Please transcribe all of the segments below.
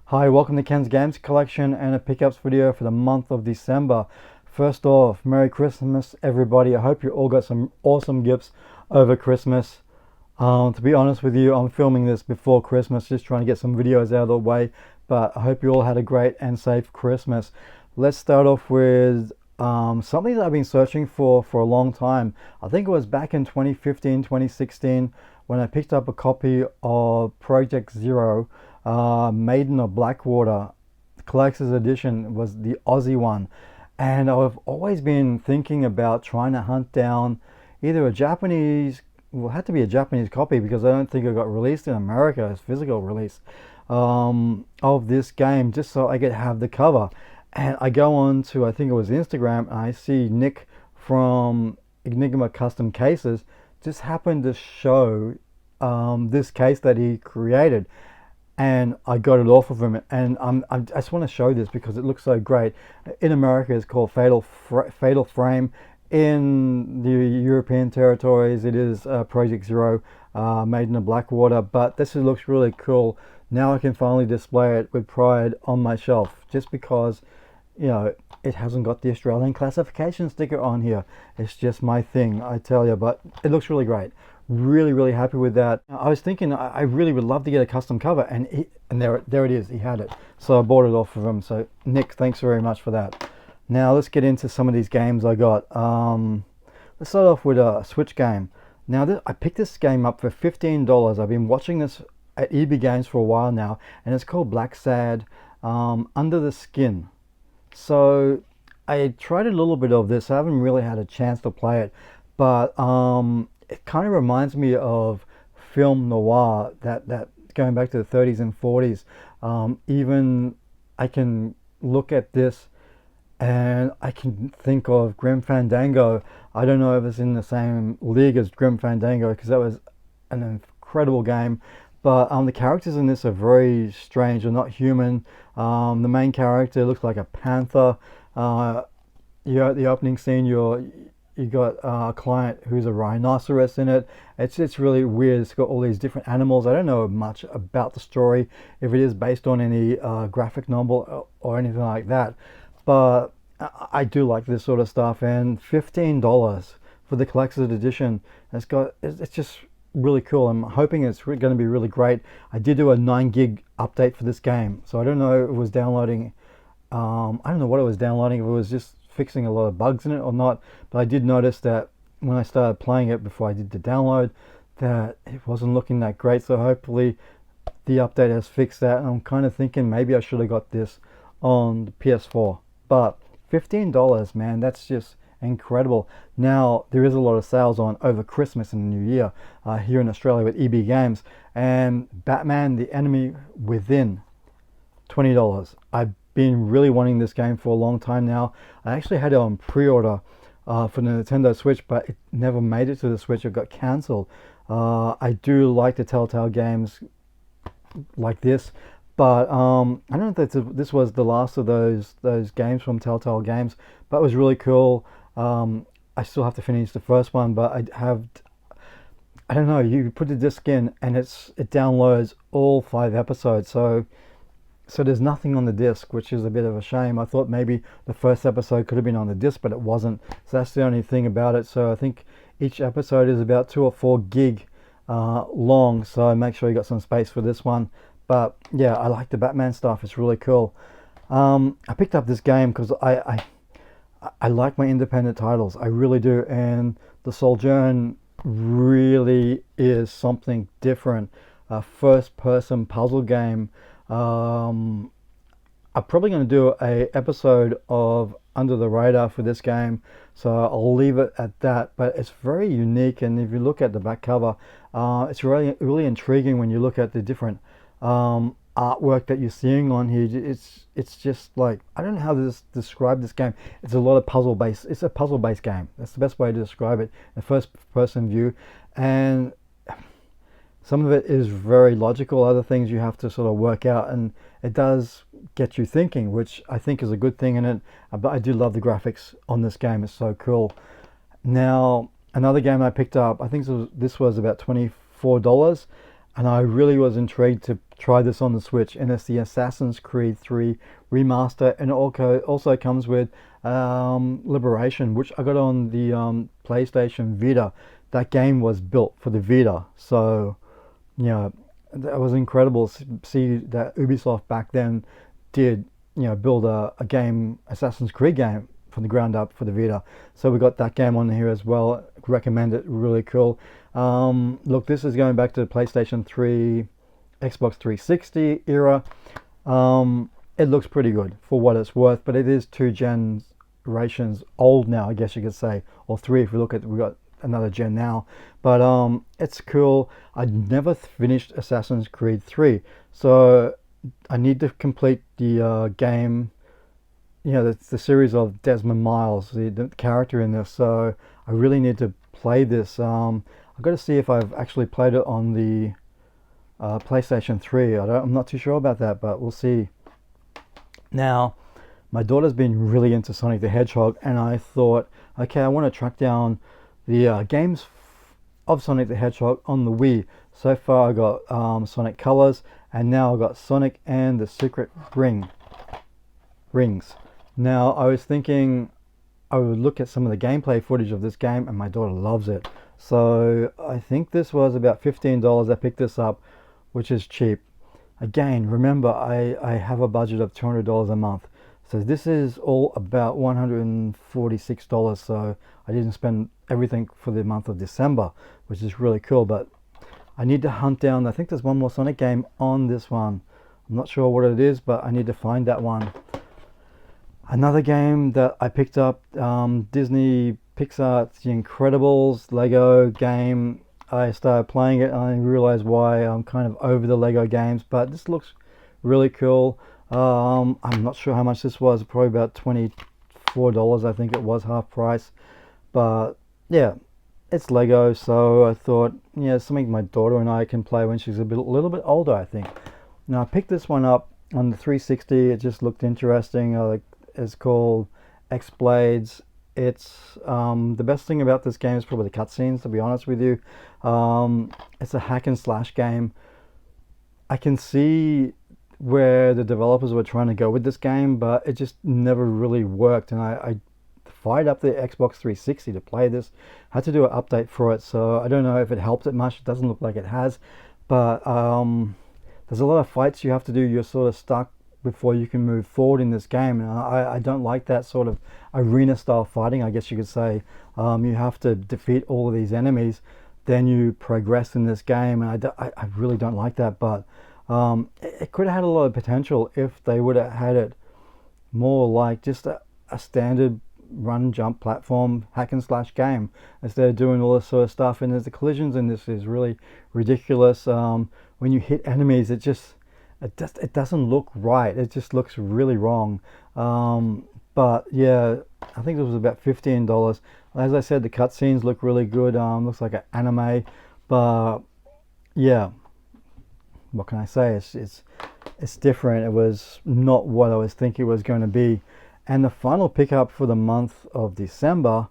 Hi, welcome to Ken's Games Collection and a pickups video for the month of December. First off, Merry Christmas everybody. I hope you all got some awesome gifts over Christmas. To be honest with you, I'm filming this before Christmas, just trying to get some videos out of the way, but I hope you all had a great and safe Christmas. Let's start off with something that I've been searching for a long time. I think it was back in 2015, 2016 when I picked up a copy of Project Zero. Maiden of Blackwater collector's edition was the Aussie one, and I've always been thinking about trying to hunt down either a Japanese, well, it had to be a Japanese copy because I don't think it got released in America as physical release of this game, just so I could have the cover. And I go on to, I think it was Instagram, and I see Nick from Enigma Custom Cases just happened to show this case that he created, and I got it off of him, and I just want to show this because it looks so great. In America it's called Fatal Frame. In the European territories it is Project Zero, Maiden of Blackwater, but this looks really cool. Now I can finally display it with pride on my shelf, just because, you know, it hasn't got the Australian classification sticker on here. It's just my thing, I tell you, but it looks really great. Really happy with that. I was thinking I really would love to get a custom cover, and there it is. He had it, so I bought it off of him. So Nick, thanks very much for that. Now let's get into some of these games I got. Let's start off with a Switch game. Now I picked this game up for $15. I've been watching this at EB Games for a while now, and it's called Black Sad, Under the Skin. So I tried a little bit of this. I haven't really had a chance to play it, but it kind of reminds me of film noir, that going back to the 30s and 40s. Even I can look at this and I can think of Grim Fandango. I don't know if it's in the same league as Grim Fandango, because that was an incredible game. But the characters in this are very strange. They're not human. The main character looks like a panther. You're at the opening scene, you got a client who's a rhinoceros in it. It's really weird. It's got all these different animals. I don't know much about the story, if it is based on any graphic novel or anything like that, but I do like this sort of stuff. And $15 for the collector's edition. It's just really cool. I'm hoping it's going to be really great. I did do a 9 gig update for this game, so I don't know if it was downloading. I don't know what it was downloading, if it was just fixing a lot of bugs in it or not, but I did notice that when I started playing it before I did the download, that it wasn't looking that great. So hopefully the update has fixed that, and I'm kind of thinking maybe I should have got this on the PS4. But $15, man, that's just incredible. Now there is a lot of sales on over Christmas and the New Year here in Australia with EB Games, and Batman the Enemy Within, $20. I've been really wanting this game for a long time now. I actually had it on pre-order for the Nintendo Switch, but it never made it to the Switch. It got cancelled. I do like the Telltale games like this, but I don't know if this was the last of those games from Telltale Games, but it was really cool. I still have to finish the first one, but I don't know, you put the disc in and it downloads all 5 episodes, so there's nothing on the disc, which is a bit of a shame. I thought maybe the first episode could have been on the disc, but it wasn't. So that's the only thing about it. So I think each episode is about 2 or 4 gig long. So make sure you got some space for this one. But yeah, I like the Batman stuff. It's really cool. I picked up this game because I like my independent titles. I really do. And the Sojourn really is something different. A first-person puzzle game. I'm probably going to do a episode of Under the Radar for this game, so I'll leave it at that. But it's very unique, and if you look at the back cover, it's really intriguing when you look at the different artwork that you're seeing on here. It's just like, I don't know how to describe this game. It's a lot of puzzle based. It's a puzzle based game. That's the best way to describe it. A first person view, and some of it is very logical. Other things you have to sort of work out, and it does get you thinking, which I think is a good thing in it. But I do love the graphics on this game. It's so cool. Now, another game I picked up, I think this was about $24, and I really was intrigued to try this on the Switch. And it's the Assassin's Creed 3 remaster, and it also comes with Liberation, which I got on the PlayStation Vita. That game was built for the Vita, so you know, that was incredible to see that Ubisoft back then did, build a game, Assassin's Creed game from the ground up for the Vita. So we got that game on here as well. Recommend it, really cool. Look, this is going back to the PlayStation 3, Xbox 360 era. It looks pretty good for what it's worth, but it is 2 generations old now, I guess you could say, or 3 if we look at, we got another gen now. But it's cool. I never finished Assassin's Creed 3, so I need to complete the game, the series of Desmond Miles, the character in this. So I really need to play this. I've got to see if I've actually played it on the PlayStation 3. I'm not too sure about that, but we'll see. Now, my daughter's been really into Sonic the Hedgehog, and I thought, okay, I want to track down the games of Sonic the Hedgehog on the Wii. So far I got Sonic Colors, and now I got Sonic and the Secret Rings. Now I was thinking I would look at some of the gameplay footage of this game, and my daughter loves it. So I think this was about $15. I picked this up, which is cheap. Again, remember, I have a budget of $200 a month. So this is all about $146. So I didn't spend everything for the month of December, which is really cool. But I need to hunt down, I think there's one more Sonic game on this one. I'm not sure what it is, but I need to find that one. Another game that I picked up, Disney Pixar, it's The Incredibles Lego game. I started playing it and I realized why I'm kind of over the Lego games, but this looks really cool. I'm not sure how much this was, probably about $24, I think it was, half price. But yeah, it's Lego, so I thought, something my daughter and I can play when she's a little bit older, I think. Now I picked this one up on the 360. It just looked interesting. It's called X-Blades. It's the best thing about this game is probably the cutscenes, to be honest with you. It's a hack and slash game. I can see where the developers were trying to go with this game, but it just never really worked. And I fired up the Xbox 360 to play this. Had to do an update for it, so I don't know if it helped it much. It doesn't look like it has, but there's a lot of fights you have to do. You're sort of stuck before you can move forward in this game, and I don't like that sort of arena style fighting, I guess you could say. You have to defeat all of these enemies, then you progress in this game, and I really don't like that. But it could have had a lot of potential if they would have had it more like just a standard run jump platform hack and slash game, instead of doing all this sort of stuff. And there's the collisions in this is really ridiculous. When you hit enemies, it doesn't look right. It just looks really wrong. But yeah, I think it was about $15. As I said, the cutscenes look really good. Looks like an anime, but yeah, what can I say? It's different. It was not what I was thinking it was going to be. And the final pickup for the month of December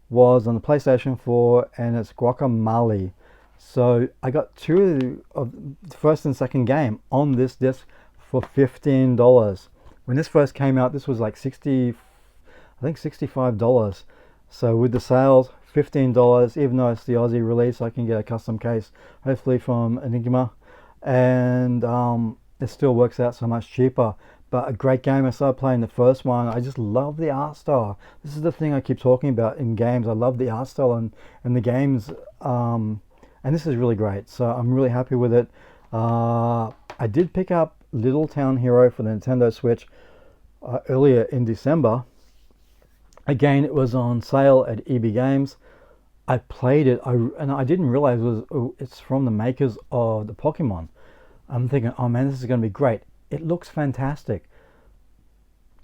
was on the PlayStation 4, and it's Guacamelee. So I got two of the first and second game on this disc for $15. When this first came out, this was like $65. So with the sales, $15, even though it's the Aussie release, I can get a custom case, hopefully from Enigma, and it still works out so much cheaper. But a great game. I started playing the first one. I just love the art style. This is the thing I keep talking about in games. I love the art style and the games, and this is really great. So I'm really happy with it. I did pick up Little Town Hero for the Nintendo Switch earlier in December. Again, it was on sale at EB Games. I played it, and I didn't realize it's from the makers of the Pokemon. I'm thinking, oh man, this is going to be great. It looks fantastic.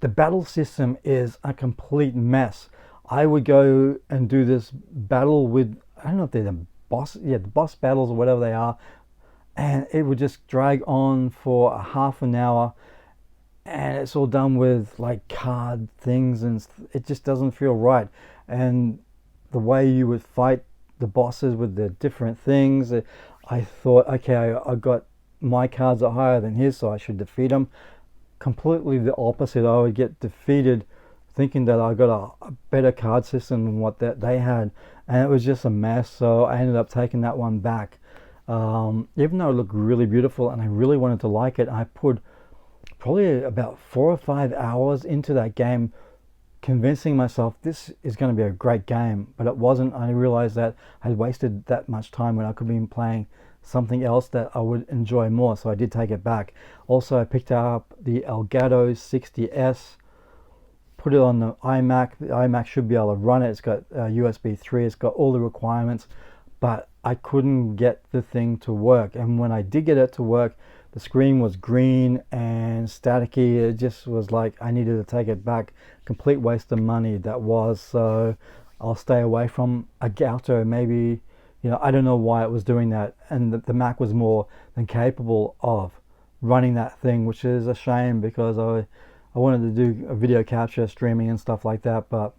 The battle system is a complete mess. I would go and do this battle with, I don't know if they're the boss battles or whatever they are, and it would just drag on for a half an hour, and it's all done with like card things, and it just doesn't feel right. And the way you would fight the bosses with the different things, I thought, okay, I got my cards are higher than his, so I should defeat him. Completely the opposite. I would get defeated thinking that I got a better card system than what that they had, and it was just a mess. So I ended up taking that one back. Even though it looked really beautiful and I really wanted to like it, I put probably about 4 or 5 hours into that game, convincing myself this is going to be a great game, but it wasn't. I realized that I wasted that much time when I could be playing something else that I would enjoy more, so I did take it back. Also, I picked up the Elgato 60S, put it on the iMac. The iMac should be able to run it. It's got USB 3, it's got all the requirements, but I couldn't get the thing to work. And when I did get it to work, the screen was green and staticky. It just was like I needed to take it back. Complete waste of money that was. So I'll stay away from Elgato. Maybe, I don't know why it was doing that, and the Mac was more than capable of running that thing, which is a shame because I wanted to do a video capture, streaming and stuff like that. But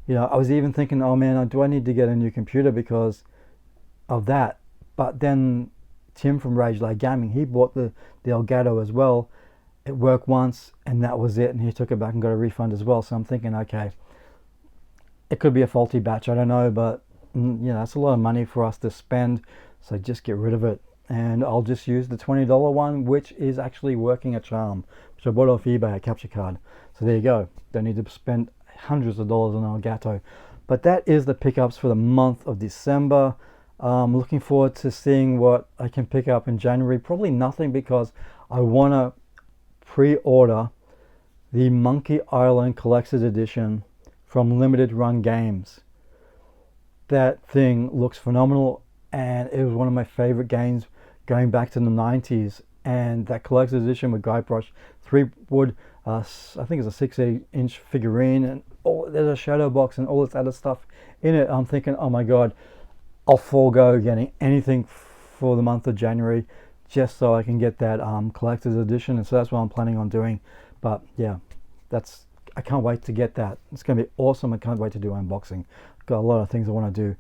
I was even thinking, oh man, do I need to get a new computer because of that? But then Tim from Rage Light Gaming, he bought the Elgato as well. It worked once and that was it, and he took it back and got a refund as well. So I'm thinking, okay, it could be a faulty batch, I don't know, but that's a lot of money for us to spend, so just get rid of it. And I'll just use the $20 one, which is actually working a charm, which I bought off eBay, a capture card. So there you go, don't need to spend hundreds of dollars on Elgato. But that is the pickups for the month of December. I'm looking forward to seeing what I can pick up in January. Probably nothing, because I want to pre-order the Monkey Island Collector's Edition from Limited Run Games. That thing looks phenomenal, and it was one of my favorite games going back to the 90s. And that collector's edition with Guybrush Threepwood, I think it's a 6-inch figurine, and there's a shadow box and all this other stuff in it. I'm thinking, oh my god, I'll forego getting anything for the month of January just so I can get that collector's edition, and so that's what I'm planning on doing. But yeah, I can't wait to get that. It's going to be awesome. I can't wait to do unboxing. Got a lot of things I want to do.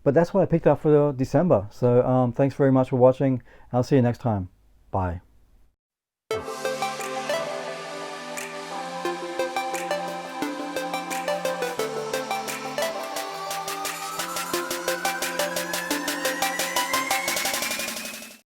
But that's what I picked up for December. So thanks very much for watching. I'll see you next time. Bye.